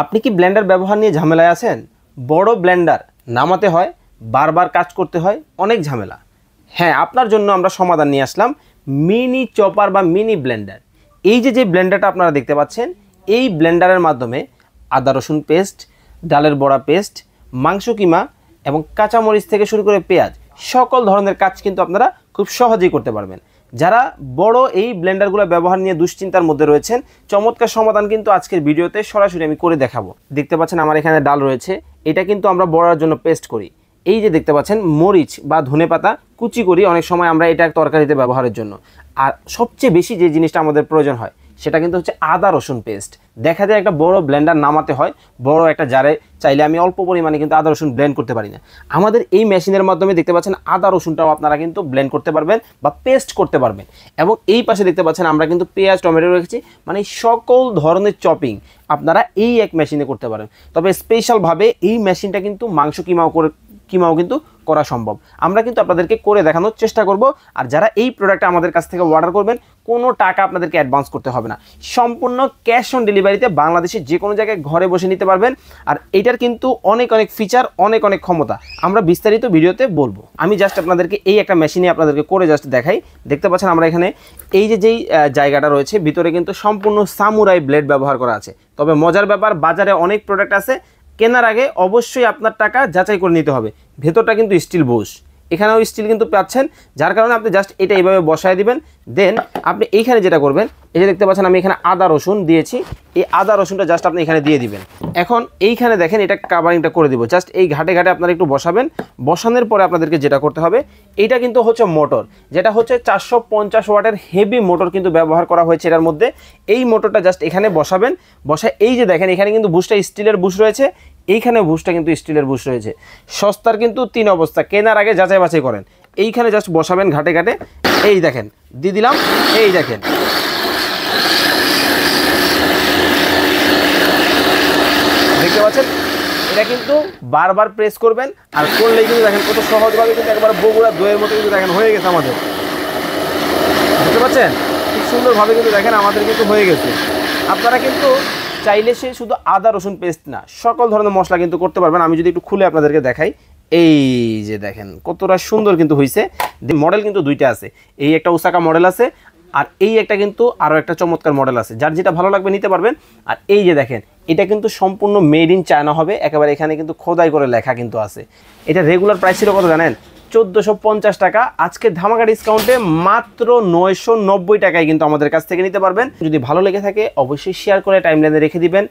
আপনি কি ব্লেন্ডার ব্যবহার নিয়ে ঝামেলায় আছেন? বড় ব্লেন্ডার নামাতে হয়, বারবার কাজ করতে হয়, অনেক ঝামেলা। হ্যাঁ, আপনার জন্য আমরা সমাধান নিয়ে আসলাম মিনি চপার বা মিনি ব্লেন্ডার। এই যে ব্লেন্ডারটা আপনারা দেখতে পাচ্ছেন, এই ব্লেন্ডারের মাধ্যমে আদা রসুন পেস্ট, ডালের বড়া পেস্ট, মাংস কিমা এবং কাঁচামরিচ থেকে শুরু করে পেঁয়াজ সকল ধরনের কাজ কিন্তু আপনারা খুব সহজেই করতে পারবেন। যারা বড় এই ব্লেন্ডারগুলো ব্যবহার নিয়ে দুশ্চিন্তার মধ্যে রয়েছেন, চমৎকার সমাধান কিন্তু আজকের ভিডিওতে সরাসরি আমি করে দেখাবো। দেখতে পাচ্ছেন আমার এখানে ডাল রয়েছে, এটা কিন্তু আমরা বড়ার জন্য পেস্ট করি। এই যে দেখতে পাচ্ছেন মরিচ বা ধনেপাতা কুচি করি, অনেক সময় আমরা এটা তরকারিতে ব্যবহারের জন্য। আর সবচেয়ে বেশি যে জিনিসটা আমাদের প্রয়োজন হয় সেটা কিন্তু হচ্ছে আদা রসুন পেস্ট। দেখা যায় একটা বড় ব্লেন্ডার নামাতে হয়, বড় একটা জারে চাইলে আমি অল্প পরিমাণে কিন্তু আদা রসুন ব্লেন্ড করতে পারি না। আমাদের এই মেশিনের মাধ্যমে দেখতে পাচ্ছেন আদা রসুনটাও আপনারা কিন্তু ব্লেন্ড করতে পারবেন বা পেস্ট করতে পারবেন। এবং এই পাশে দেখতে পাচ্ছেন আমরা কিন্তু পেঁয়াজ টমেটো রেখেছি, মানে সকল ধরনের চপিং আপনারা এই এক মেশিনে করতে পারেন। তবে স্পেশালভাবে এই মেশিনটা কিন্তু মাংস কিমাও কিন্তু করা সম্ভব। আমরা কিন্তু আপনাদেরকে করে দেখানোর চেষ্টা করব। আর যারা এই প্রোডাক্টটা আমাদের কাছ থেকে অর্ডার করবেন, কোনো টাকা আপনাদেরকে অ্যাডভান্স করতে হবে না, সম্পূর্ণ ক্যাশ অন ডেলিভারিতে বাংলাদেশের যে কোনো জায়গায় ঘরে বসে নিতে পারবেন। আর এইটার কিন্তু অনেক ফিচার, অনেক ক্ষমতা আমরা বিস্তারিত ভিডিওতে বলবো। আমি জাস্ট আপনাদেরকে এই একটা মেশিনে আপনাদেরকে করে জাস্ট দেখাই। দেখতে পাচ্ছেন আমরা এখানে এই যেই জায়গাটা রয়েছে, ভিতরে কিন্তু সম্পূর্ণ সামুরাই ব্লেড ব্যবহার করা আছে। তবে মজার ব্যাপার, বাজারে অনেক প্রোডাক্ট আছে, কেনার আগে অবশ্যই আপনার টাকা যাচাই করে নিতে হবে। ভেতরটা কিন্তু স্টিল বুশ, এখানেও স্টিল কিন্তু পাচ্ছেন, যার কারণে আপনি জাস্ট এটা এইভাবে বসায় দিবেন। দেন আপনি এইখানে যেটা করবেন, এই যে দেখতে পাচ্ছেন আমি এখানে আদা রসুন দিয়েছি, এই আদা রসুনটা জাস্ট আপনি এখানে দিয়ে দিবেন। এখন এইখানে দেখেন এটা কাভারিংটা করে দিব, জাস্ট এই ঘাটে আপনারা একটু বসাবেন। বসানোর পরে আপনাদেরকে যেটা করতে হবে, এইটা কিন্তু হচ্ছে মোটর, যেটা হচ্ছে 450 ওয়াটের হেভি মোটর কিন্তু ব্যবহার করা হয়েছে এটার মধ্যে। এই মোটরটা জাস্ট এখানে বসাবেন, বসায় এই যে দেখেন এখানে কিন্তু বুশটা স্টিলের বুশ রয়েছে, এইখানে বুশটা কিন্তু স্টিলের বুশ রয়েছে। সস্তার কিন্তু 3 অবস্থা, কেনার আগে যাচাই বাছাই করেন। এইখানে জাস্ট বসাবেন ঘাটে, এই দেখেন দিয়ে দিলাম, এই দেখেন দেখতে পাচ্ছেন। এটা কিন্তু বারবার প্রেস করবেন, আর করলেই কিন্তু দেখেন কত সহজভাবে কিন্তু একবার বগুড়া দইয়ের মতো কিন্তু দেখেন হয়ে গেছে আমাদের। বুঝতে পারছেন, খুব সুন্দরভাবে কিন্তু দেখেন আমাদের কিন্তু হয়ে গেছে। আপনারা কিন্তু চাইলে সে শুধু আদা রসুন পেস্ট না, সকল ধরনের মশলা কিন্তু করতে পারবেন। আমি যদি একটু খুলে আপনাদেরকে দেখাই, এই যে দেখেন কতটা সুন্দর কিন্তু হয়েছে। মডেল কিন্তু দুইটা আছে, এই একটা ওসাকা মডেল আছে, আর এই একটা কিন্তু আরও একটা চমৎকার মডেল আছে, যার যেটা ভালো লাগবে নিতে পারবেন। আর এই যে দেখেন এটা কিন্তু সম্পূর্ণ মেড ইন চায়না হবে, একেবারে এখানে কিন্তু খোদাই করে লেখা কিন্তু আছে। এটা রেগুলার প্রাইস ছিল কত জানেন? 1450 টাকা। আজকে ধামাকা ডিসকাউন্টে মাত্র 990 টাকায় কিন্তু আমাদের কাছ থেকে নিতে পারবেন। যদি ভালো লেগে থাকে অবশ্যই শেয়ার করে টাইমলাইনে রেখে দিবেন।